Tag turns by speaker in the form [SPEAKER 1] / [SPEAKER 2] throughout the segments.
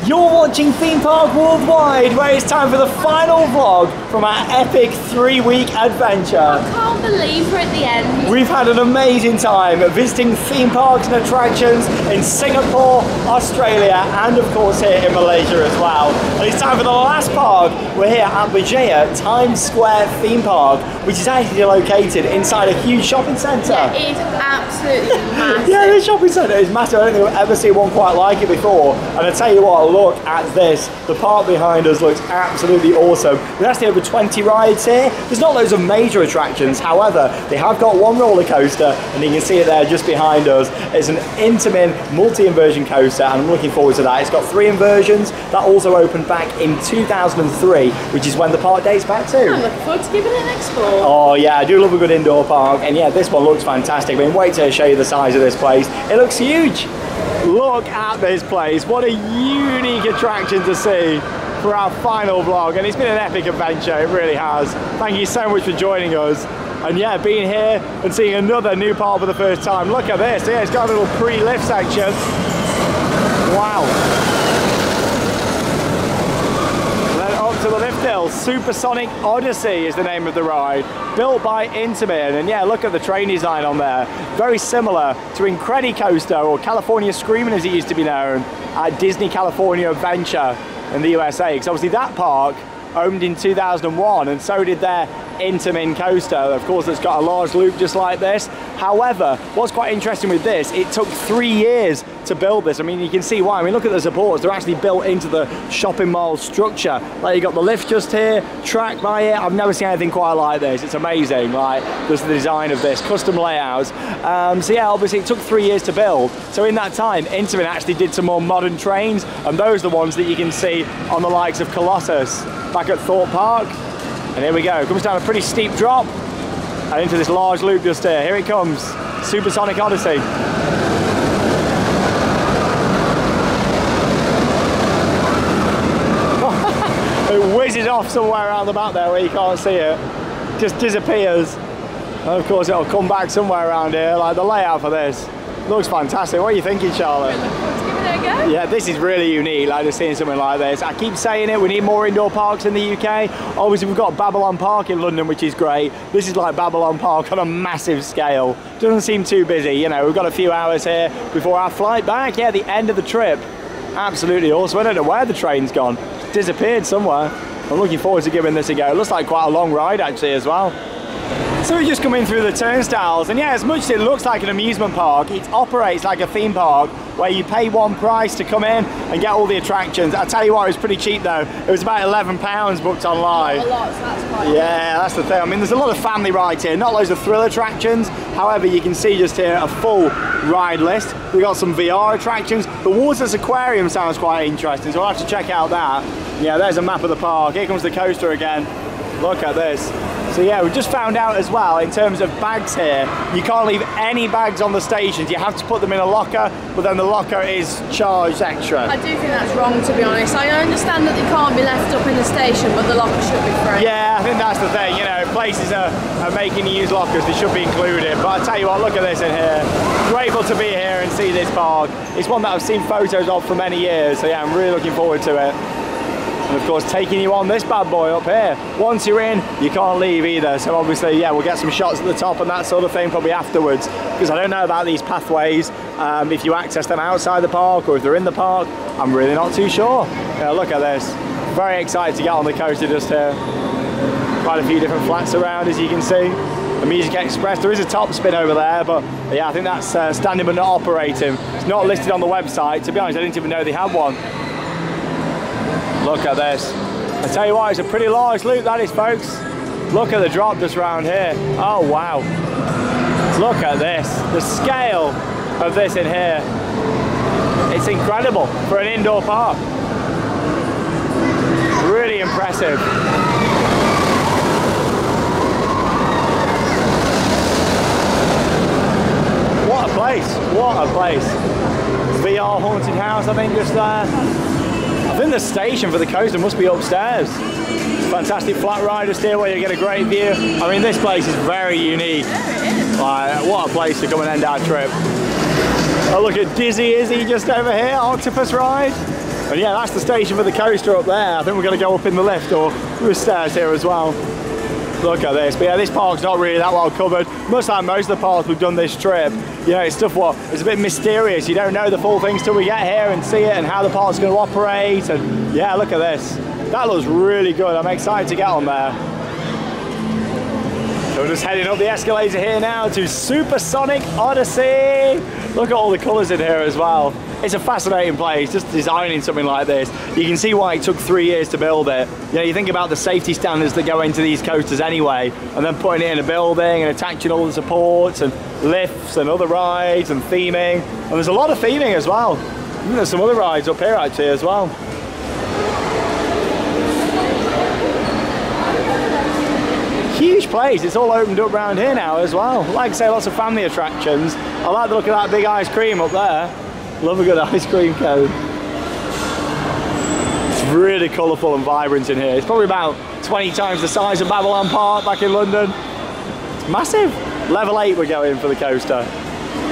[SPEAKER 1] You're watching Theme Park Worldwide, where it's time for the final vlog from our epic 3-week adventure.
[SPEAKER 2] I can't believe we're at the end.
[SPEAKER 1] We've had an amazing time visiting theme parks and attractions in Singapore, Australia, and of course here in Malaysia as well. And it's time for the last park. We're here at Berjaya Times Square theme park, which is actually located inside a huge shopping centre.
[SPEAKER 2] Yeah, it is absolutely massive.
[SPEAKER 1] Yeah, this shopping centre is massive. I don't think I've ever seen one quite like it before. And I tell you what, look at this. The park behind us looks absolutely awesome. There's actually over 20 rides here. There's not loads of major attractions. However, they have got one roller coaster, and you can see it there just behind us. It's an Intamin multi-inversion coaster, and I'm looking forward to that. It's got 3 inversions. That also opened back in 2003, which is when the park dates back to.
[SPEAKER 2] I'm looking forward to giving it an explore.
[SPEAKER 1] Oh yeah, I do love a good indoor park, and yeah, this one looks fantastic. I mean, wait till I show you the size of this place. It looks huge. Look at this place. What a unique attraction to see for our final vlog, and it's been an epic adventure. It really has. Thank you so much for joining us. And yeah, being here and seeing another new park for the first time. Look at this. Yeah, it's got a little pre-lift section. Wow. To the lift hill. Supersonic Odyssey is the name of the ride, built by Intamin, and yeah, look at the train design on there. Very similar to Incredicoaster, or California Screaming as it used to be known, at Disney California Adventure in the USA, because obviously that park opened in 2001, and so did their Intamin coaster. Of course, it's got a large loop just like this. However, what's quite interesting with this, it took 3 years to build this. I mean, you can see why. I mean, look at the supports. They're actually built into the shopping mall structure. Like, you got the lift just here, track by here. I've never seen anything quite like this. It's amazing, like, just the design of this, custom layouts. So yeah, obviously it took 3 years to build. So in that time, Intamin actually did some more modern trains, and those are the ones that you can see on the likes of Colossus back at Thorpe Park. And here we go. It comes down a pretty steep drop and into this large loop just here. Here it comes, Supersonic Odyssey. It whizzes off somewhere around the back there where you can't see it. Just disappears. And of course it'll come back somewhere around here. Like, the layout for this looks fantastic. What are you thinking, Charlotte? Yeah, this is really unique, like, just seeing something like this. I keep saying it, we need more indoor parks in the UK. Obviously we've got Babylon Park in London, which is great. This is like Babylon Park on a massive scale. Doesn't seem too busy, you know, we've got a few hours here before our flight back. Yeah, the end of the trip. Absolutely awesome. I don't know where the train's gone. It's disappeared somewhere. I'm looking forward to giving this a go. It looks like quite a long ride actually as well. So we just come in through the turnstiles, and yeah, as much as it looks like an amusement park, it operates like a theme park where you pay one price to come in and get all the attractions. I tell you what, it was pretty cheap though. It was about £11 booked online.
[SPEAKER 2] Not a lot, so that's quite
[SPEAKER 1] yeah, that's the thing. I mean, there's a lot of family rides here, not loads of thrill attractions. However, you can see just here a full ride list. We've got some VR attractions. The Waters Aquarium sounds quite interesting, so I'll have to check out that. Yeah, there's a map of the park. Here comes the coaster again. Look at this. So yeah, we just found out as well, in terms of bags here, you can't leave any bags on the stations. You have to put them in a locker, but then the locker is charged extra.
[SPEAKER 2] I do think that's wrong, to be honest. I understand that they can't be left up in the station, but the locker should be free.
[SPEAKER 1] Yeah, I think that's the thing. You know, places are making you use lockers, they should be included. But I tell you what, look at this in here. Grateful to be here and see this park. It's one that I've seen photos of for many years, so yeah, I'm really looking forward to it. And of course, taking you on this bad boy up here. Once you're in, you can't leave either. So obviously, yeah, we'll get some shots at the top and that sort of thing probably afterwards, because I don't know about these pathways, if you access them outside the park or if they're in the park. I'm really not too sure. Yeah, look at this. Very excited to get on the coaster just here. Quite a few different flats around, as you can see. The Music Express, there is a top spin over there, but yeah, I think that's standing but not operating. It's not listed on the website. To be honest, I didn't even know they had one. Look at this. I tell you what, it's a pretty large loop that is, folks. Look at the drop just around here. Oh wow. Look at this. The scale of this in here. It's incredible for an indoor park. Really impressive. What a place. What a place. VR Haunted House, I think, just there. I think the station for the coaster must be upstairs. Fantastic flat ride just here where you get a great view. I mean, this place is very unique. Like, what a place to come and end our trip. Oh, look at Dizzy Izzy just over here, octopus ride. And yeah, that's the station for the coaster up there. I think we're going to go up in the lift or through the stairs here as well. Look at this. But yeah, this park's not really that well covered. Much like most of the parks we've done this trip, you know, it's stuff it's a bit mysterious. You don't know the full things till we get here and see it and how the park's going to operate. And yeah, look at this. That looks really good. I'm excited to get on there. So we're just heading up the escalator here now to Supersonic Odyssey. Look at all the colours in here as well. It's a fascinating place, just designing something like this. You can see why it took 3 years to build it. You know, you think about the safety standards that go into these coasters anyway, and then putting it in a building and attaching all the supports and lifts and other rides and theming. And there's a lot of theming as well. And there's some other rides up here actually as well. Huge place. It's all opened up around here now as well. Like I say, lots of family attractions. I like the look of that big ice cream up there. Love a good ice cream cone. It's really colourful and vibrant in here. It's probably about 20 times the size of Babylon Park back in London. It's massive. Level 8 we're going for the coaster.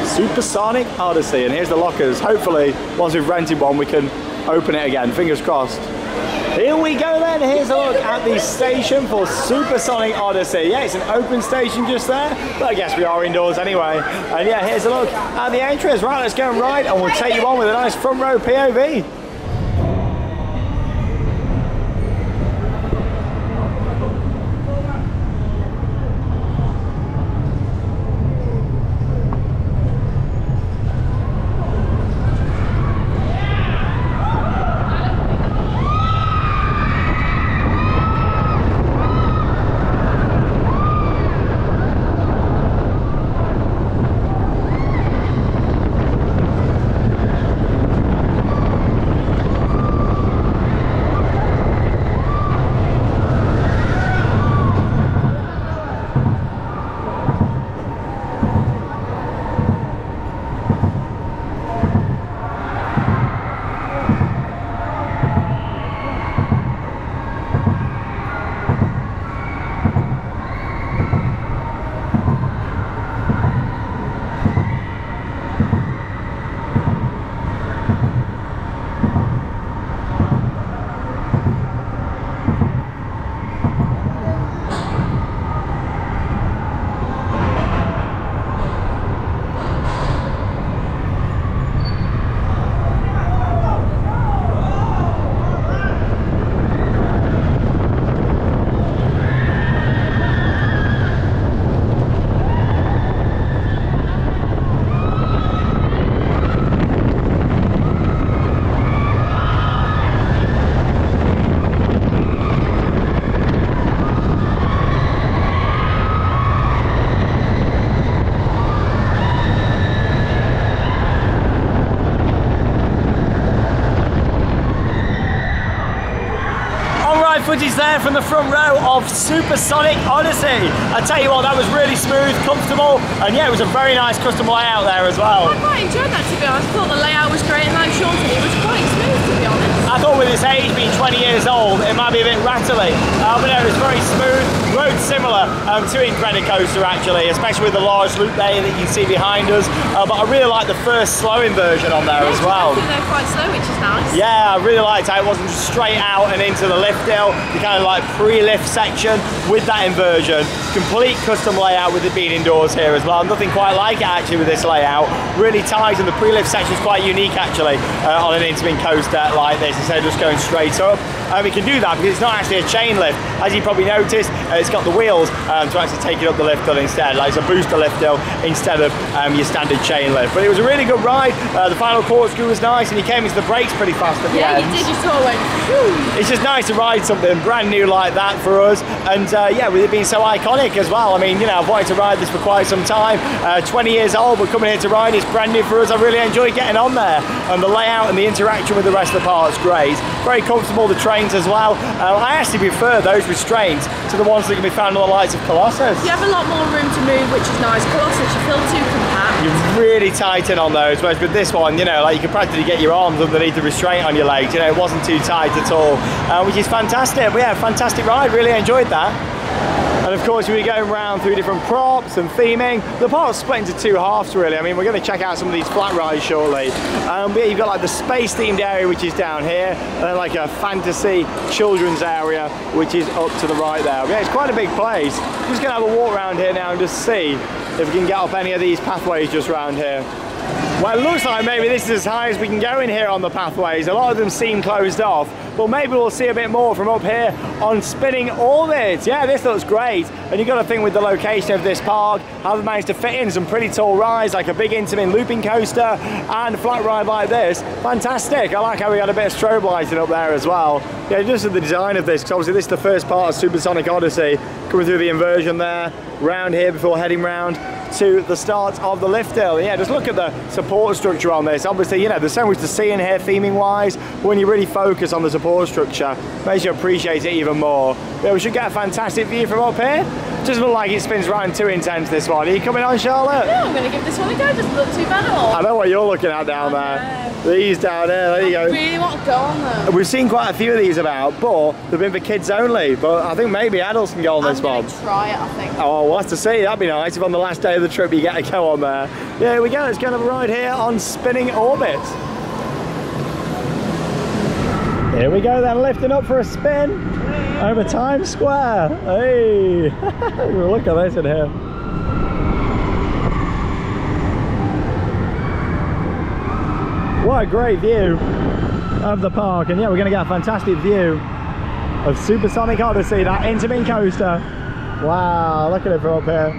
[SPEAKER 1] Supersonic Odyssey. And here's the lockers. Hopefully, once we've rented one, we can open it again. Fingers crossed. Here we go then, here's a look at the station for Supersonic Odyssey. Yeah, it's an open station just there, but I guess we are indoors anyway. And yeah, here's a look at the entrance. Right, let's go and ride and we'll take you on with a nice front row POV. Footage there from the front row of Supersonic Odyssey. I tell you what, that was really smooth, comfortable, and yeah, it was a very nice custom layout there as well.
[SPEAKER 2] I quite enjoyed that, to be honest. I thought the layout was great, and like Sean said, it was quite smooth, to be honest.
[SPEAKER 1] I thought with its age being 20 years old, it might be a bit rattly, but no, it was very smooth, rode similar to Incredicoaster actually, especially with the large loop bay that you can see behind us, but I really like the first slowing version on there as well.
[SPEAKER 2] I think they're quite slow, which is nice.
[SPEAKER 1] Yeah, I really liked how it wasn't just straight out and into the lift hill, the kind of like pre-lift section with that inversion. Complete custom layout with it being indoors here as well. Nothing quite like it actually with this layout. Really tight, and the pre-lift section is quite unique actually on an intermin coaster like this, instead of just going straight up. We can do that because it's not actually a chain lift. As you probably noticed, it's got the wheels to actually take it up the lift hill instead, like it's a booster lift hill instead of your standard chain lift. But it was a really good ride. The final corkscrew was nice, and you came into the brakes pretty fast at the end.
[SPEAKER 2] Yeah, you did. You saw it went whew.
[SPEAKER 1] It's just nice to ride something brand new like that for us, and yeah, with it being so iconic as well. I mean, you know, I've wanted to ride this for quite some time. 20 years old, but coming here to ride it's brand new for us. I really enjoyed getting on there, and the layout and the interaction with the rest of the park's great. Very comfortable, the trains as well. I actually prefer those restraints to the ones that can be found on the likes of Colossus.
[SPEAKER 2] You have a lot more room to move, which is nice. Colossus, you feel too compact.
[SPEAKER 1] You're really tight in on those, whereas with this one, you know, like you can practically get your arms underneath the restraint on your legs. You know, it wasn't too tight at all, which is fantastic. But yeah, fantastic ride. Really enjoyed that. And of course, we're going around through different props and theming. The park's split into two halves, really. I mean, we're going to check out some of these flat rides shortly. But yeah, you've got like the space-themed area, which is down here, and then like a fantasy children's area, which is up to the right there. But yeah, it's quite a big place. I'm just going to have a walk around here now and just see if we can get up any of these pathways just around here. Well, it looks like maybe this is as high as we can go in here on the pathways. A lot of them seem closed off, but maybe we'll see a bit more from up here on spinning orbits. Yeah, this looks great. And you've got to think with the location of this park, how they've managed to fit in some pretty tall rides, like a big Intamin looping coaster and a flat ride like this. Fantastic. I like how we got a bit of strobe lighting up there as well. Yeah, just the design of this, because obviously this is the first part of Supersonic Odyssey, coming through the inversion there, round here before heading round to the start of the lift hill. Yeah, just look at the support structure on this. Obviously, you know, there's so much to see in here theming wise, but when you really focus on the support structure, it makes you appreciate it even more. Yeah, we should get a fantastic view from up here. Doesn't look like it spins round too intense, this one. Are you coming on, Charlotte?
[SPEAKER 2] Yeah, I'm going to give this one a go. Doesn't look too bad at all.
[SPEAKER 1] I know what you're looking at down there. These down there you go.
[SPEAKER 2] I really want to go on them.
[SPEAKER 1] We've seen quite a few of these about, but they've been for kids only. But I think maybe adults can go on this one.
[SPEAKER 2] I'm going to try it, I think.
[SPEAKER 1] Oh, we'll have to see. That'd be nice if on the last day of the trip you get a go on there. Yeah, here we go. Let's go and have a ride here on spinning orbits. Here we go then, lifting up for a spin over Times Square. Hey, look at this in here. What a great view of the park. And yeah, we're going to get a fantastic view of Supersonic Odyssey, that Intamin coaster. Wow, look at it from up here.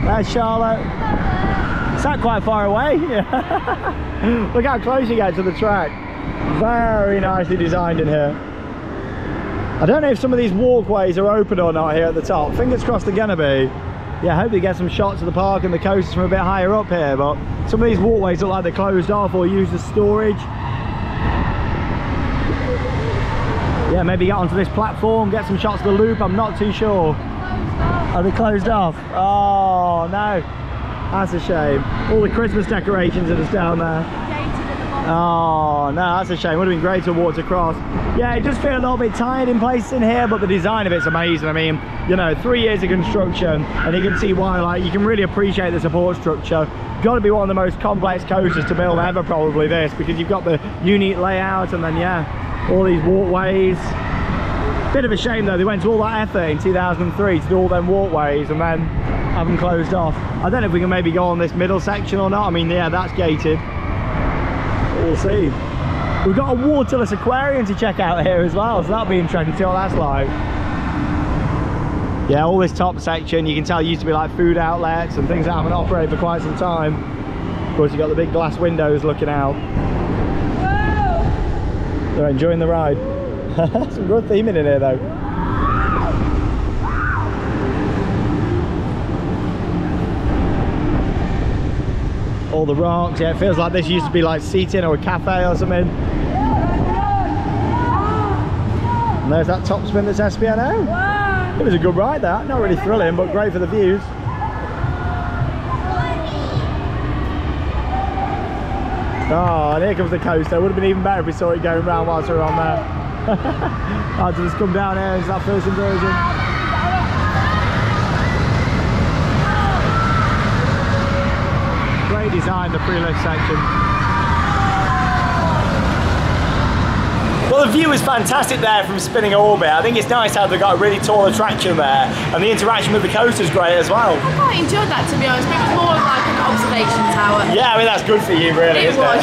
[SPEAKER 1] There's Charlotte. Is that quite far away? Look how close you get to the track. Very nicely designed in here. I don't know if some of these walkways are open or not here at the top. Fingers crossed they're gonna be. Yeah, I hope we get some shots of the park and the coasters from a bit higher up here, but some of these walkways look like they're closed off or used as storage. Yeah, maybe get onto this platform, get some shots of the loop, I'm not too sure. Are they closed off? Oh no, that's a shame. All the Christmas decorations are just down there. Oh no, that's a shame. Would have been great to have walked across. Yeah, it does feel a little bit tired in places in here, but the design of it's amazing. I mean, you know, 3 years of construction, and you can see why. Like, you can really appreciate the support structure. Got to be one of the most complex coasters to build ever, probably this, because you've got the unique layout, and then yeah, all these walkways. Bit of a shame though, they went to all that effort in 2003 to do all them walkways and then have them closed off. I don't know if we can maybe go on this middle section or not. I mean, yeah, that's gated. We'll see. We've got a waterless aquarium to check out here as well, so that'll be interesting to see what that's like. Yeah, all this top section, you can tell used to be like food outlets and things that haven't operated for quite some time. Of course, you've got the big glass windows looking out. Whoa! They're enjoying the ride. Some good theming in here though. All the rocks, yeah, it feels like this used to be like seating or a cafe or something. And there's that top spin that's SPNO. It was a good ride that, not really thrilling, but great for the views. Oh, and here comes the coaster. It would have been even better if we saw it going round whilst we were on there. I'll just come down here, it's that first inversion. Great design, the pre-lift section. Well, the view is fantastic there from spinning orbit. I think it's nice how they've got a really tall attraction there, and the interaction with the coaster is great as well. I
[SPEAKER 2] quite enjoyed that, to be honest. It was more of like an observation tower.
[SPEAKER 1] Yeah, I mean, that's good for you, really, isn't it?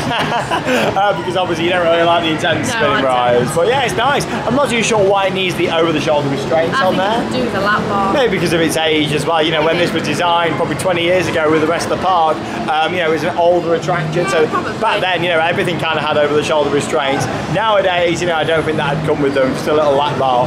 [SPEAKER 1] Because obviously you don't really like the intense spinning rides. But yeah, it's nice. I'm not too sure why it needs the over-the-shoulder restraints on there.
[SPEAKER 2] I think it could do with a lap bar.
[SPEAKER 1] Maybe because of its age as well. You know, when this was designed probably 20 years ago with the rest of the park, you know, it was an older attraction. So back then, you know, everything kind of had over-the-shoulder restraints. Nowadays, you know, I don't think that had come with them, just a little lap bar.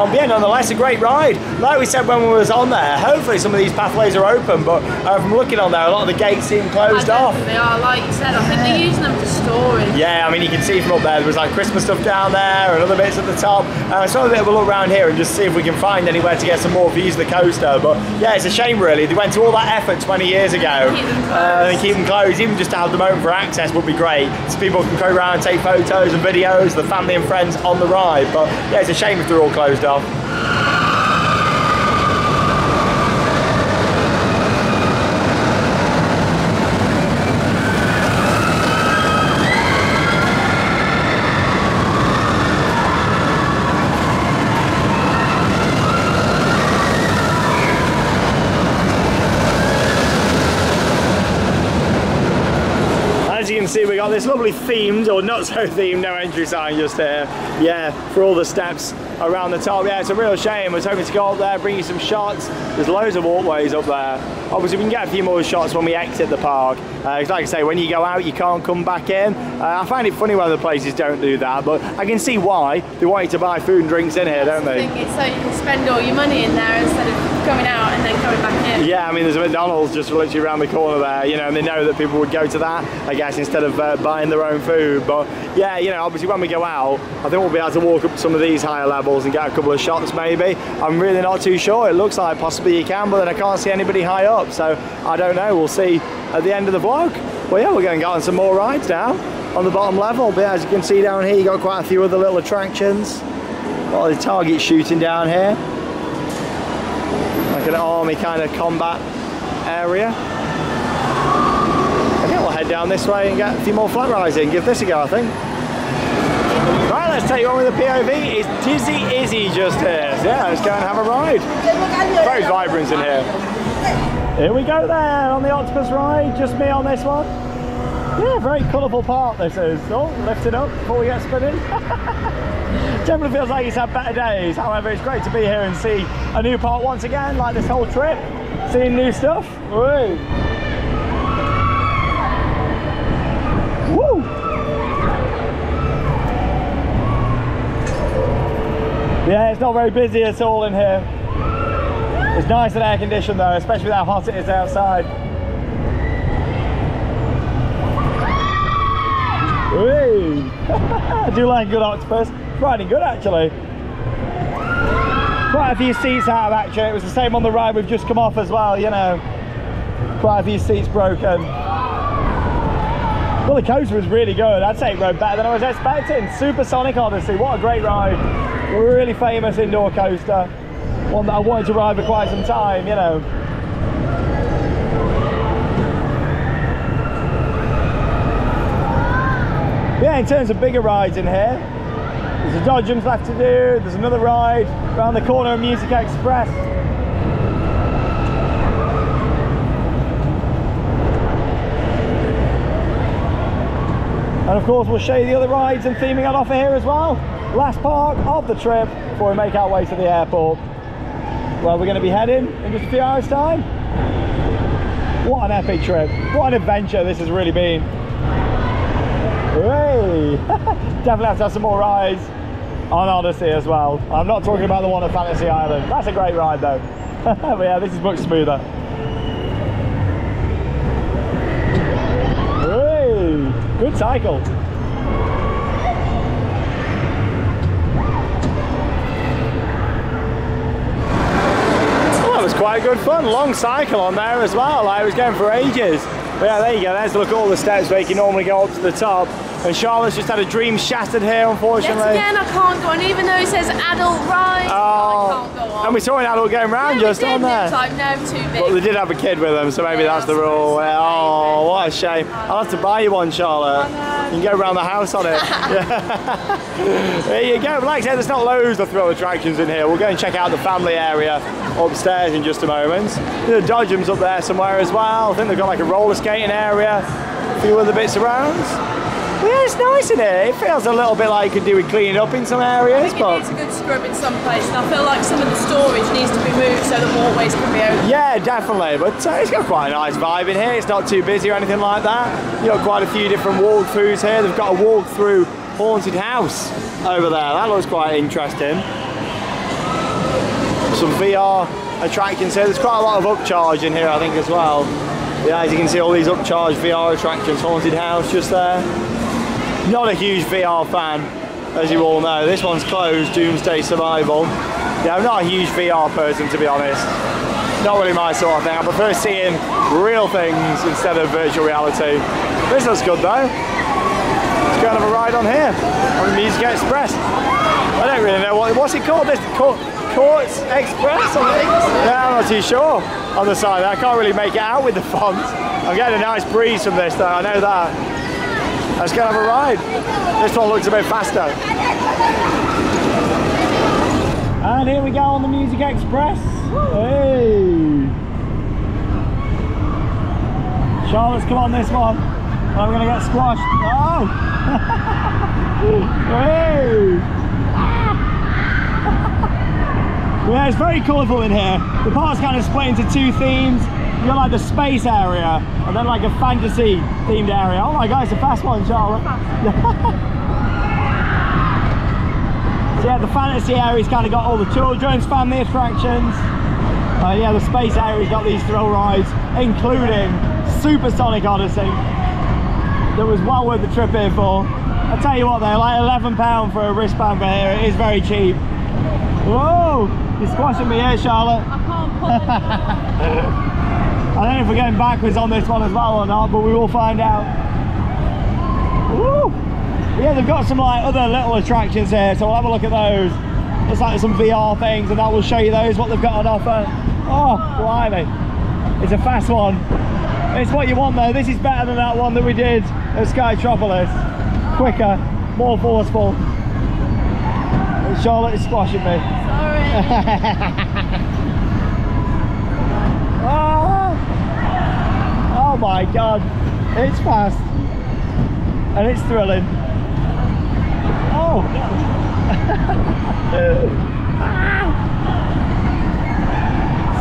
[SPEAKER 1] But yeah, nonetheless, a great ride. Like we said when we was on there, hopefully some of these pathways are open, but from looking on there, a lot of the gates seem closed off.
[SPEAKER 2] They are, like you said. I think they're using them for storage.
[SPEAKER 1] Yeah, I mean, you can see from up there was like Christmas stuff down there and other bits at the top. So have a bit of a look around here and just see if we can find anywhere to get some more views of the coaster. But yeah, it's a shame really. They went to all that effort 20 years ago and keep them closed. Even just to have them open for access would be great, so people can go around and take photos and videos, the family and friends on the ride. But yeah, it's a shame if they're all closed off. this lovely themed, or not so themed, no entry sign just here. Yeah, for all the steps around the top. Yeah, it's a real shame. I was hoping to go up there, bring you some shots. There's loads of walkways up there. Obviously, we can get a few more shots when we exit the park. Like I say, when you go out, you can't come back in. I find it funny when other places don't do that, but I can see why. They want you to buy food and drinks in here, don't they?
[SPEAKER 2] It's so you can spend all your money in there instead of coming out and then coming back in.
[SPEAKER 1] Yeah, I mean, there's a McDonald's just literally around the corner there, you know, and they know that people would go to that, I guess, instead of buying their own food. But yeah, you know, obviously when we go out, I think we'll be able to walk up some of these higher levels and get a couple of shots maybe. I'm really not too sure. It looks like possibly you can, but then I can't see anybody high up, so I don't know. We'll see at the end of the vlog. Well, yeah, we're going to get on some more rides now on the bottom level. But yeah, as you can see down here, you've got quite a few other little attractions. Got the target shooting down here, like an army kind of combat area. And yeah, we'll head down this way and get a few more flat rides in. Give this a go, I think. Right, let's take you on with the POV. It's Dizzy Izzy just here. So yeah, let's go and have a ride. Very vibrant in here. Here we go there on the octopus ride. Just me on this one. Yeah, very colourful park this is. Oh, lift it up before we get spinning. Definitely feels like it's had better days. However, it's great to be here and see a new park once again, like this whole trip. Seeing new stuff. Woo! Woo! Yeah, it's not very busy at all in here. It's nice and air conditioned though, especially with how hot it is outside. I do like a good octopus. Riding good actually. Quite a few seats out of action. It was the same on the ride we've just come off as well, you know. Quite a few seats broken. Well, the coaster was really good. I'd say it rode better than I was expecting. Supersonic Odyssey, what a great ride. A really famous indoor coaster. One that I wanted to ride for quite some time, you know. Yeah, in terms of bigger rides in here, there's a dodgems left to do, there's another ride around the corner of Music Express. And of course we'll show you the other rides and theming on offer here as well. Last park of the trip before we make our way to the airport. Well, we're going to be heading in just a few hours time. What an epic trip, what an adventure this has really been. Hooray! Definitely have to have some more rides on Odyssey as well. I'm not talking about the one at Fantasy Island. That's a great ride though. But yeah, this is much smoother. Hooray! Good cycle. Well, that was quite good fun. Long cycle on there as well. I was going for ages. But yeah, there you go. There's a look at all the steps where you can normally go up to the top. And Charlotte's just had a dream shattered here, unfortunately.
[SPEAKER 2] Yes, again, I can't go on, even though it says adult ride. I can't go on.
[SPEAKER 1] And we saw an adult going round just on there.
[SPEAKER 2] Like, no, too big.
[SPEAKER 1] But they did have a kid with them, so maybe that's the rule. Oh, what a shame. I'll have to buy you one, Charlotte. You can go around the house on it. There you go. But like I said, there's not loads of thrill attractions in here. We'll go and check out the family area upstairs in just a moment. There's a dodgems up there somewhere as well. I think they've got like a roller skating area. A few other bits around. Yeah, it's nice in here. It feels a little bit like you could do with cleaning up in some areas.
[SPEAKER 2] I think it needs a good scrub in some place, and I feel like some of the storage needs to be moved so the walkways can be open. Yeah,
[SPEAKER 1] definitely. But it's got quite a nice vibe in here. It's not too busy or anything like that. You've got quite a few different walkthroughs here. They've got a walk-through haunted house over there. That looks quite interesting. Some VR attractions here. There's quite a lot of upcharge in here, I think, as well. Yeah, as you can see, all these upcharged VR attractions. Haunted house just there. Not a huge VR fan, as you all know. This one's closed, Doomsday Survival. Yeah, I'm not a huge VR person, to be honest. Not really my sort of thing. I prefer seeing real things instead of virtual reality. This looks good though. Let's go and have a ride on here, on the Music Express. I don't really know what's it called, this Quartz Express? Yeah, I'm not too sure on the side. I can't really make it out with the font. I'm getting a nice breeze from this though, I know that. Let's go and have a ride. This one looks a bit faster. And here we go on the Music Express. Hey! Charlotte's come on this one. I'm gonna get squashed. Oh! Hey! Yeah, it's very colourful in here. The park's kind of split into two themes. You got like the space area and then like a fantasy themed area. Oh my god, it's a fast one, Charlotte. So yeah, the fantasy area's kind of got all the children's family attractions. Yeah, the space area's got these thrill rides, including Supersonic Odyssey. That was well worth the trip here for. I tell you what though, like £11 for a wristband for here, it is very cheap. Whoa, you're squashing me here, Charlotte.
[SPEAKER 2] I can't pull it.
[SPEAKER 1] I don't know if we're going backwards on this one as well or not, but we will find out. Woo! Yeah, they've got some like other little attractions here, so we'll have a look at those. There's like some VR things, and that will show you those, what they've got on offer. Oh, blimey. It's a fast one. It's what you want though. This is better than that one that we did at Skytropolis. Quicker, more forceful. Charlotte is squashing me.
[SPEAKER 2] Sorry.
[SPEAKER 1] Oh my god, it's fast and it's thrilling. Oh.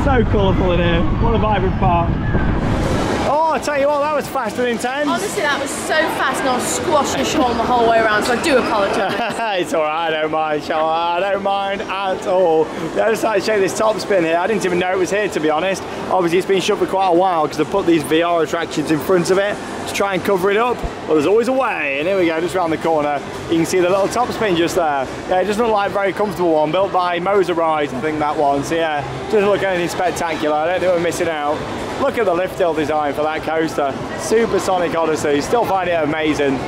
[SPEAKER 1] So colourful in here. What a vibrant park. Oh, I tell you what, that was fast and intense.
[SPEAKER 2] Honestly, that was so fast and I was squashing Sean the whole way around, so I do apologise.
[SPEAKER 1] It's alright, I don't mind, Charlotte. I don't mind at all. I just like to show you this top spin here. I didn't even know it was here, to be honest. Obviously, it's been shut for quite a while because they put these VR attractions in front of it to try and cover it up. Well, there's always a way. And here we go, just around the corner. You can see the little top spin just there. Yeah, it doesn't look like a very comfortable one, built by Moser Rides, I think that one. So yeah, doesn't look anything spectacular. I don't think we're missing out. Look at the lift hill design for that coaster. Supersonic Odyssey. Still find it amazing.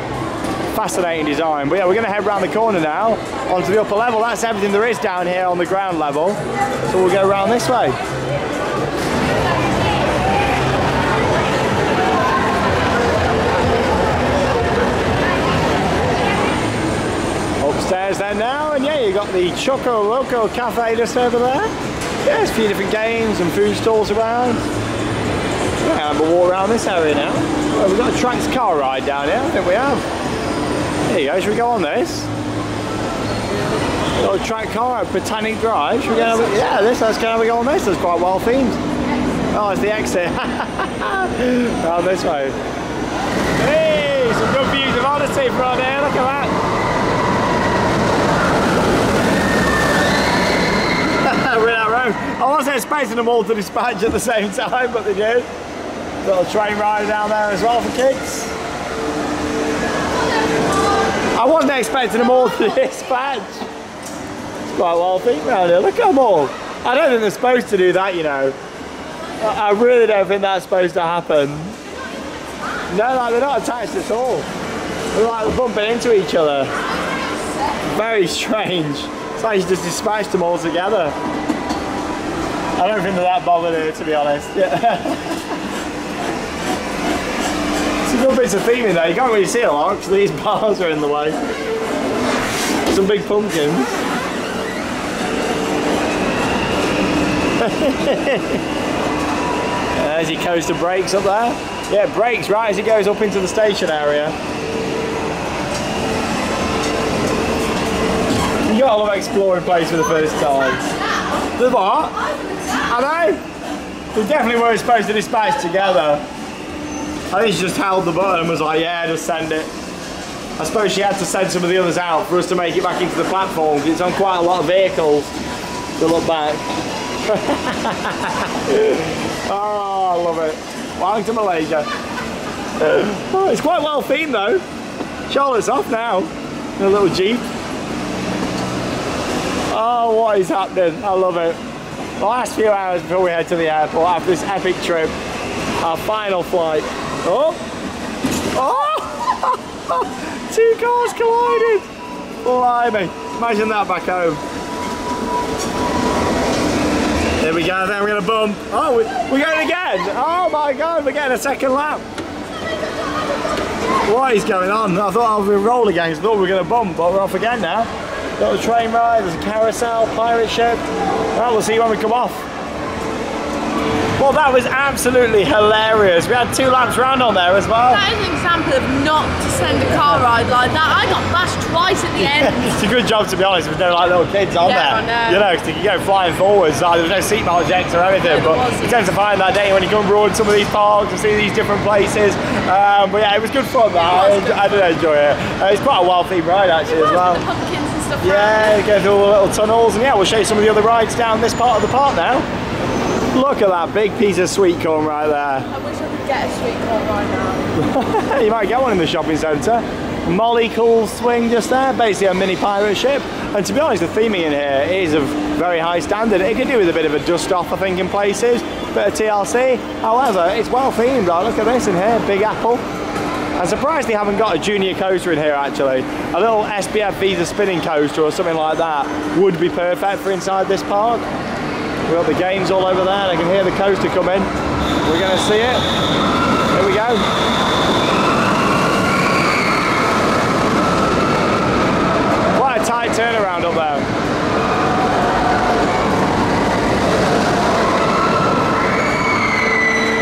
[SPEAKER 1] Fascinating design. But yeah, we're going to head round the corner now onto the upper level. That's everything there is down here on the ground level. So we'll go around this way. Upstairs then now, and yeah, you got the Choco Loco Cafe just over there. Yeah, there's a few different games and food stalls around. Yeah, we'll walk around this area now. Oh, we've got a Trax car ride down here, I think we have. There you go, should we go on this? Little track car at Botanic Drive. Should we go? Yeah, let's go we go on this. It's quite well themed. Oh, it's the exit. Round this way. Hey, some good views of Odyssey from here. Look at that. We're in our own. I wasn't expecting them all to dispatch at the same time, but they did. Little train ride down there as well for kids. I wasn't expecting them all to dispatch. It's quite well themed around here. Look at them all. I don't think they're supposed to do that, you know. I really don't think that's supposed to happen. No, like, they're not attached at all. They're like bumping into each other. Very strange. It's like you just dispatched them all together. I don't think they're that bothered here, to be honest. Yeah. Some good bits of theming though. You can't really see a lot because these bars are in the way. Some big pumpkins. There's your coaster brakes up there. Yeah, brakes right as it goes up into the station area. You gotta love exploring place for the first time. The what? I know. They definitely weren't supposed to dispatch together. I think she just held the button and was like, yeah, just send it. I suppose she had to send some of the others out for us to make it back into the platform because it's on quite a lot of vehicles to look back. Oh, I love it. Welcome to Malaysia. Oh, it's quite well themed though. Charlotte's off now in a little Jeep. Oh, what is happening? I love it. The last few hours before we head to the airport after this epic trip. Our final flight. Oh! Oh! Two cars collided! Blimey. Imagine that back home. There we go, then we're going to bump. Oh, we're going again! Oh my god, we're getting a second lap. What is going on? I thought I was going to roll again, I thought we were going to bump, but we're off again now. Got a train ride, there's a carousel, pirate ship. Well, we'll see when we come off. Well, that was absolutely hilarious. We had 2 laps round on there as well.
[SPEAKER 2] That is an example of not to send a car ride like that. I got bashed twice at the end.
[SPEAKER 1] It's a good job, to be honest, with no like little kids on there.
[SPEAKER 2] I know.
[SPEAKER 1] You know, because you can go flying forwards. Like, there was no seatbelt checks or anything.
[SPEAKER 2] No,
[SPEAKER 1] but you tend to find that day when you come abroad some of these parks and see these different places. But yeah, it was good fun. I did enjoy it. It's quite a well-themed ride actually as well.
[SPEAKER 2] With the pumpkins and stuff.
[SPEAKER 1] Yeah, you go through all the little tunnels, and yeah, we'll show you some of the other rides down this part of the park now. Look at that big piece of sweet corn right there.
[SPEAKER 2] I wish I could get a sweet corn right now.
[SPEAKER 1] You might get one in the shopping centre. Molly Cool swing just there, basically a mini pirate ship. And to be honest, the theming in here is of very high standard. It could do with a bit of a dust off, I think, in places. Bit of TLC. However, it's well themed. Right? Look at this in here, Big Apple. I'm surprised they haven't got a junior coaster in here actually. A little SBF Visa spinning coaster or something like that would be perfect for inside this park. We've got the games all over there, and I can hear the coaster come in. We're going to see it. Here we go. Quite a tight turnaround up there.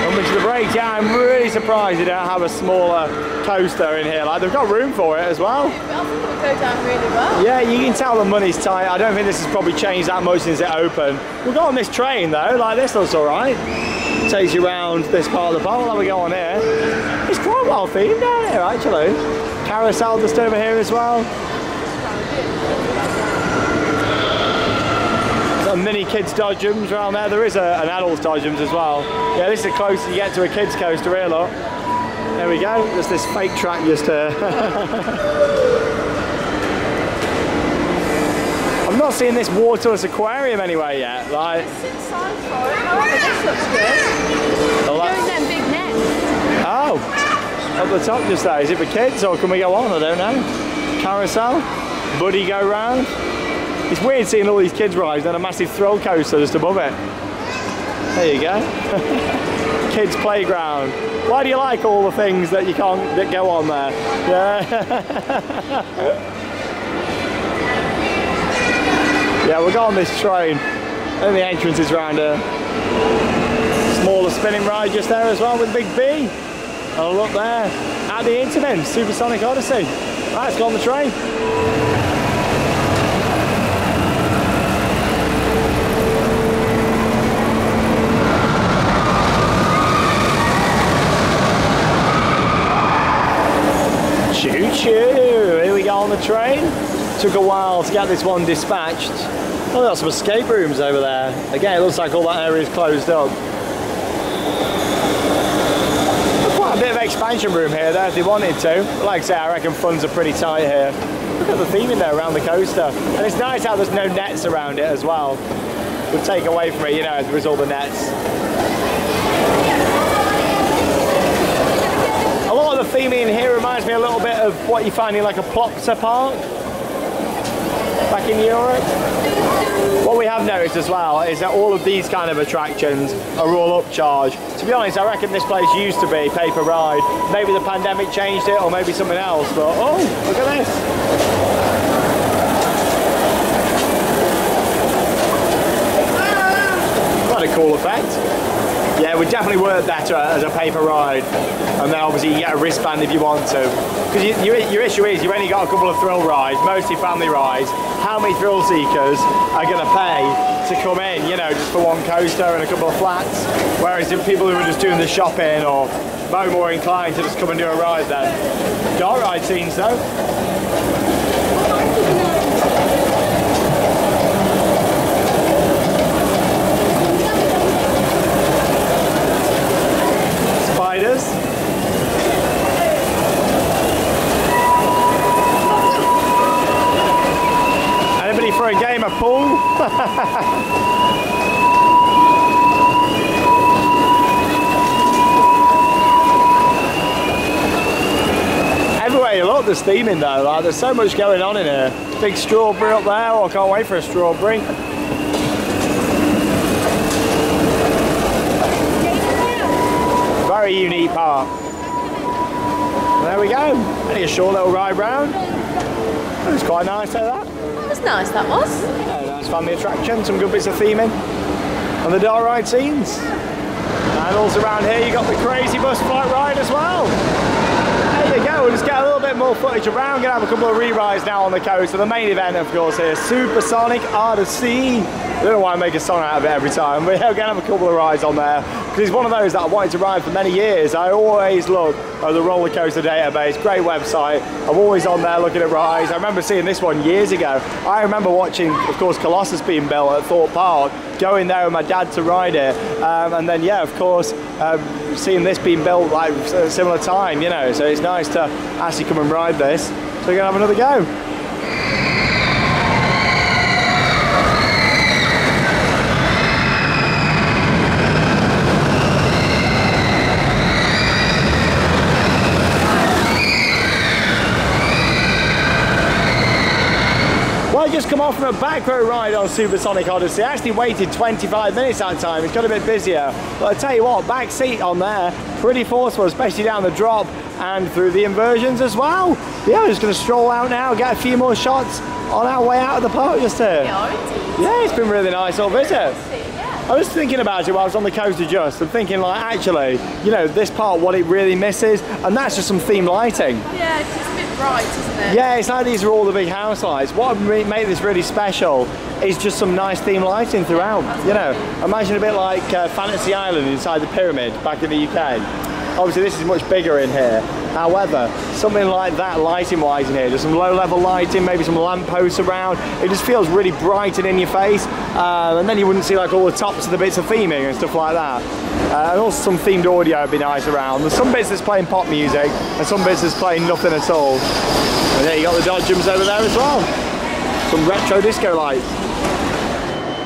[SPEAKER 1] Coming to the break, yeah, I'm really surprised they don't have a smaller coaster in here. Like, they've got room for it as well.
[SPEAKER 2] I think it'll go down really well.
[SPEAKER 1] Yeah, you can tell the money's tight. I don't think this has probably changed that much since it opened. We'll go on this train though, like this looks alright. Takes you around this part of the park. We'll have a go on here. It's quite well themed down here actually. Carousel just over here as well. Some mini kids dodgems around there. There is an adults dodgems as well. Yeah, this is the closest you get to a kids coaster here, look. There we go, there's this fake track just here. I've not seen this waterless aquarium anywhere yet. Like,
[SPEAKER 2] It's inside for it. Oh, this looks good. Doing them big nets.
[SPEAKER 1] Oh, up the top just there. Is it for kids or can we go on? I don't know. Carousel, buddy go round. It's weird seeing all these kids rides and a massive thrill coaster just above it. There you go. Kids playground. Why do you like all the things that you can't that go on there? Yeah. Yeah, we'll go on this train. And the entrance is round here. Smaller spinning ride just there as well with Big B. Oh look there. At the Intermin, Supersonic Odyssey. Right, let's go on the train. Choo-choo! Here we go on the train. Took a while to get this one dispatched. Oh, there's some escape rooms over there. Again, it looks like all that area is closed up. Quite a bit of expansion room here though if they wanted to. But like I say, I reckon funds are pretty tight here. Look at the theming there around the coaster. And it's nice how there's no nets around it as well. Would take away from it, you know, as there's all the nets. A lot of the theming in here reminds me a little bit of what you find in like a Plopsa park back in Europe. What we have noticed as well is that all of these kind of attractions are all upcharge. To be honest, I reckon this place used to be pay-per ride. Maybe the pandemic changed it or maybe something else, but oh, look at this. Quite a cool effect. Yeah, it would definitely work better as a paper ride, and then obviously you get a wristband if you want to. Because your issue is you've only got a couple of thrill rides, mostly family rides. How many thrill seekers are going to pay to come in, you know, just for one coaster and a couple of flats? Whereas if people who are just doing the shopping or more inclined to just come and do a ride then. Dark ride scenes though. Anybody for a game of pool? Everywhere you look, there's theming though. Like, there's so much going on in here. Big strawberry up there. Oh, I can't wait for a strawberry. Very unique park. There we go. Only a short little ride round. That was quite nice, that.
[SPEAKER 2] That was nice, that was.
[SPEAKER 1] Yeah, nice family attraction, some good bits of theming. And the dark ride scenes. And also around here you got the crazy bus flight ride as well. There you go, we'll just get a little bit more footage around. Gonna have a couple of re-rides now on the coast. So the main event, of course, here, Supersonic Odyssey. I don't know why I make a song out of it every time, but yeah, we're gonna have a couple of rides on there because it's one of those that I wanted to ride for many years. I always look at the roller coaster database, great website. I'm always on there looking at rides. I remember seeing this one years ago. I remember watching, of course, Colossus being built at Thorpe Park, going there with my dad to ride it, and then yeah, of course, seeing this being built like at a similar time, you know. So it's nice to actually come and ride this. So we're gonna have another go. Well, I just come off from a back row ride on Supersonic Odyssey. I actually waited 25 minutes that time. It's got a bit busier. But I tell you what, back seat on there, pretty forceful, especially down the drop and through the inversions as well. Yeah, we're just going to stroll out now, get a few more shots on our way out of the park just here. Yeah, it's been really nice little visit. I was thinking about it while I was on the coaster just, and thinking like, actually, you know, this part, what it really misses, and that's just some theme lighting.
[SPEAKER 2] Yeah, it's just a bit bright, isn't it?
[SPEAKER 1] Yeah, it's like these are all the big house lights. What would make this really special is just some nice theme lighting throughout. You know, imagine a bit like Fantasy Island inside the pyramid back in the UK. Obviously this is much bigger in here. However, something like that lighting wise in here, just some low level lighting, maybe some lamp posts around, it just feels really bright and in your face, and then you wouldn't see like all the tops of the bits of theming and stuff like that. And also some themed audio would be nice around. There's some bits that's playing pop music and some bits that's playing nothing at all. And there you got the dodgems over there as well. Some retro disco lights.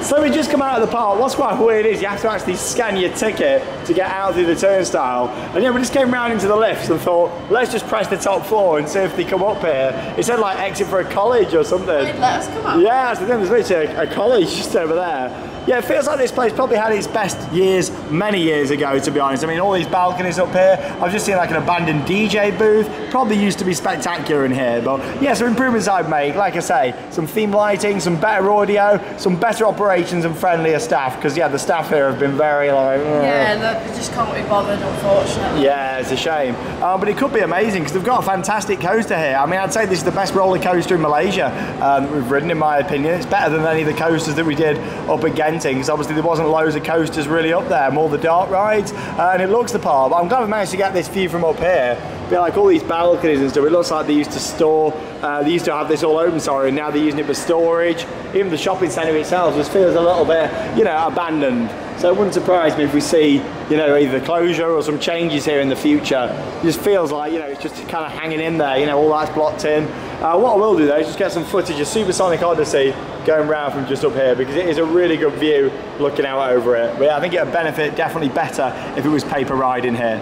[SPEAKER 1] So we just come out of the park. What's quite weird is you have to actually scan your ticket to get out through the turnstile. And yeah, we just came round into the lifts and thought, let's just press the top floor and see if they come up here. It said like exit for a college or something.
[SPEAKER 2] They'd let us come up.
[SPEAKER 1] Yeah, that's the thing. There's literally a college just over there. Yeah, it feels like this place probably had its best years many years ago, to be honest. I mean, all these balconies up here. I've just seen like an abandoned DJ booth. Probably used to be spectacular in here, but yeah, some improvements I'd make. Like I say, some theme lighting, some better audio, some better operations and friendlier staff. Because yeah, the staff here have been very like...
[SPEAKER 2] Yeah, they just can't be bothered, unfortunately.
[SPEAKER 1] Yeah, it's a shame. But it could be amazing because they've got a fantastic coaster here. I mean, I'd say this is the best roller coaster in Malaysia that we've ridden, in my opinion. It's better than any of the coasters that we did up at Genting, because obviously there wasn't loads of coasters really up there, more the dark rides, and it looks the part. But I'm glad we managed to get this view from up here. But like all these balconies and stuff, it looks like they used to store, they used to have this all open, sorry, and now they're using it for storage. Even the shopping centre itself just feels a little bit, you know, abandoned. So it wouldn't surprise me if we see, you know, either closure or some changes here in the future. It just feels like, you know, it's just kind of hanging in there, you know, all that's blocked in. What I will do though is just get some footage of Supersonic Odyssey going round from just up here, because it is a really good view looking out over it. But yeah, I think it would benefit definitely better if it was paper ride in here.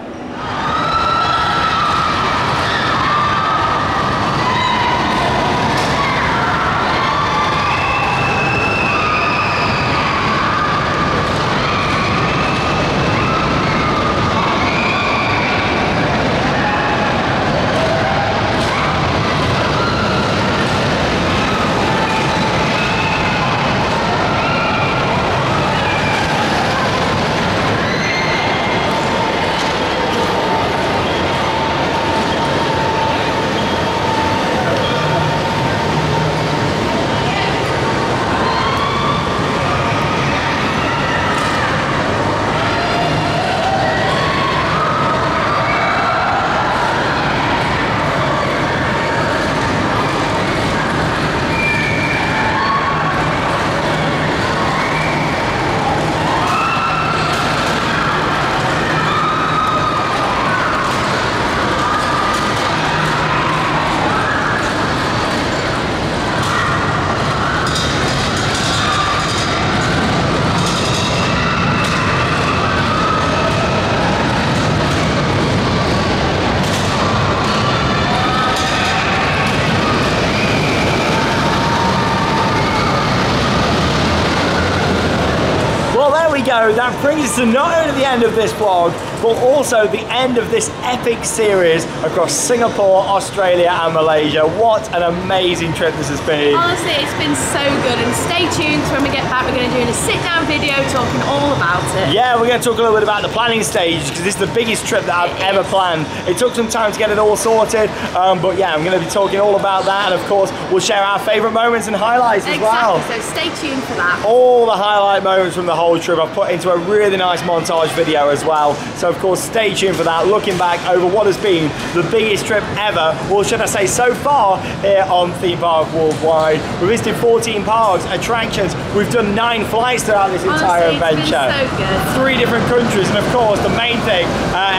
[SPEAKER 1] That brings us to not only the end of this vlog, but also the end of this epic series across Singapore, Australia and Malaysia. What an amazing trip this has been.
[SPEAKER 2] Honestly, it's been so good, and stay tuned. When we get back, we're going to do a sit-down video talking all about it.
[SPEAKER 1] Yeah, we're going to talk a little bit about the planning stage, because this is the biggest trip that I've ever planned. It took some time to get it all sorted, but yeah, I'm going to be talking all about that, and of course we'll share our favourite moments and highlights as well.
[SPEAKER 2] Exactly, so stay tuned for that.
[SPEAKER 1] All the highlight moments from the whole trip I've put into a really nice montage video as well, so of course stay tuned for that, looking back over what has been the biggest trip ever, or should I say so far, here on Theme Park Worldwide. We've visited 14 parks, attractions, we've done 9 flights throughout this entire adventure.
[SPEAKER 2] It's been so good.
[SPEAKER 1] 3 different countries, and of course the main thing,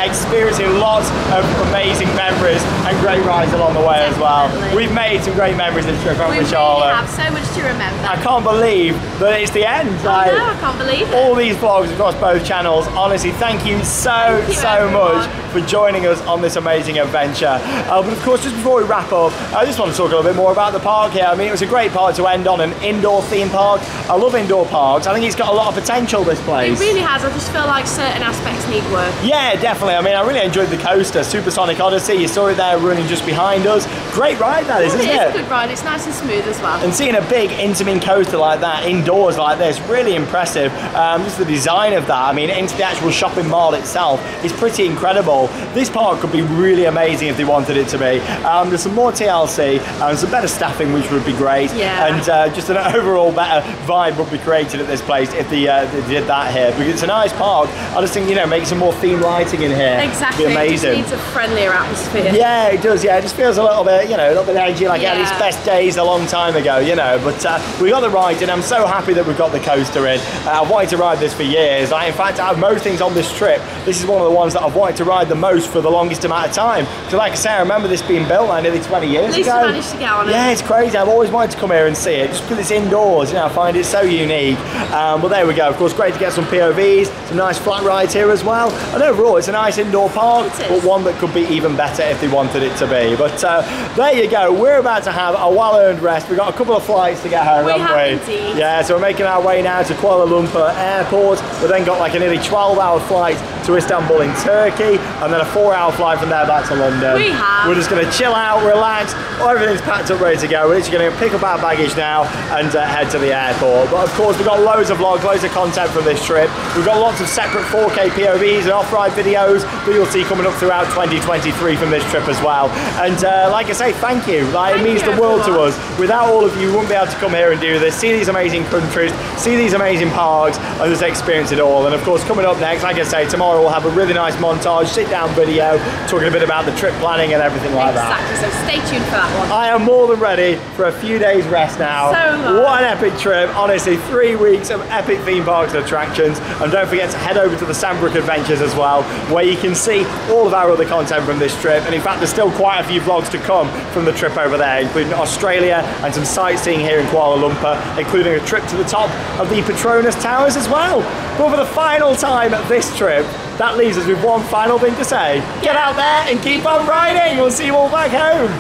[SPEAKER 1] experiencing lots of amazing memories and great rides along the way as well. We've made some great memories this trip, haven't we, Charlotte?
[SPEAKER 2] We really have so much to remember.
[SPEAKER 1] I can't believe that it's the end.
[SPEAKER 2] I know, I can't believe it.
[SPEAKER 1] All these vlogs across both channels. Honestly, thank you so much for joining us on this amazing adventure. But of course, just before we wrap up, I just want to talk a little bit more about the park here. I mean, it was a great park to end on, an indoor theme park. I love indoor parks. I think it's got a lot of potential, this place.
[SPEAKER 2] It really has. I just feel like certain aspects need work.
[SPEAKER 1] Yeah, definitely. I mean, I really enjoyed the coaster, Supersonic Odyssey. You saw it there running just behind us. Great ride that is, isn't it?
[SPEAKER 2] It's a good ride. It's nice and smooth as well.
[SPEAKER 1] And seeing a big intimate coaster like that indoors like this, really impressive. Just the design of that, I mean, into the actual shopping mall itself is pretty incredible. This park could be really amazing if they wanted it to be. There's some more TLC and some better staffing, which would be great.
[SPEAKER 2] Yeah.
[SPEAKER 1] And just an overall better vibe would be created at this place if they did that here, because it's a nice park. I just think, you know, make some more theme lighting in here.
[SPEAKER 2] Exactly.
[SPEAKER 1] It'd be amazing.
[SPEAKER 2] It just needs a friendlier atmosphere.
[SPEAKER 1] Yeah, it does. Yeah, it just feels a little bit, you know, a little bit edgy, like at its
[SPEAKER 2] Yeah.
[SPEAKER 1] best days a long time ago, you know. But we got the ride, and I'm so happy that we've got the coaster in. I've wanted to ride this for years. In fact, out of most things on this trip, this is one of the ones that I've wanted to ride the most for the longest amount of time. So, like I say, I remember this being built like nearly 20 years ago.
[SPEAKER 2] At least you managed to get on it.
[SPEAKER 1] Yeah, it's crazy. I've always wanted to come here and see it, just because it's indoors. You know, I find it so unique. But there we go. Of course, great to get some POVs, some nice flat rides here as well. And overall, it's a nice indoor park, but one that could be even better if they wanted it to be. But there you go. We're about to have a well-earned rest. We've got a couple of flights to get home, haven't we?
[SPEAKER 2] Indeed.
[SPEAKER 1] Yeah, so we're making our way now to Kuala Lumpur Airport. We've then got like a nearly 12-hour flight to Istanbul in Turkey, and then a 4-hour flight from there back to London. We're just going to chill out, relax. Everything's packed up, ready to go. We're just going to pick up our baggage now and head to the airport. But of course, we've got loads of vlogs, loads of content from this trip. We've got lots of separate 4K POVs and off-ride videos that you'll see coming up throughout 2023 from this trip as well. And like I say, thank you. Like, it means the world to us. Without all of you, we wouldn't be able to come here and do this, see these amazing countries, see these amazing parks, and just experience it all. And of course, coming up next, like I say, tomorrow we'll have a really nice montage, sit-down video, talking a bit about the trip planning and everything like that.
[SPEAKER 2] Exactly, so stay tuned for that one.
[SPEAKER 1] I am more than ready for a few days rest now.
[SPEAKER 2] So
[SPEAKER 1] what an epic trip. Honestly, 3 weeks of epic theme parks and attractions. And don't forget to head over to the Sandbrook Adventures as well, where you can see all of our other content from this trip. And in fact, there's still quite a few vlogs to come from the trip over there, including Australia and some sightseeing here in Kuala Lumpur, including a trip to the top of the Petronas Towers as well. But for the final time this trip, that leaves us with one final thing to say. Get out there and keep on riding. We'll see you all back home.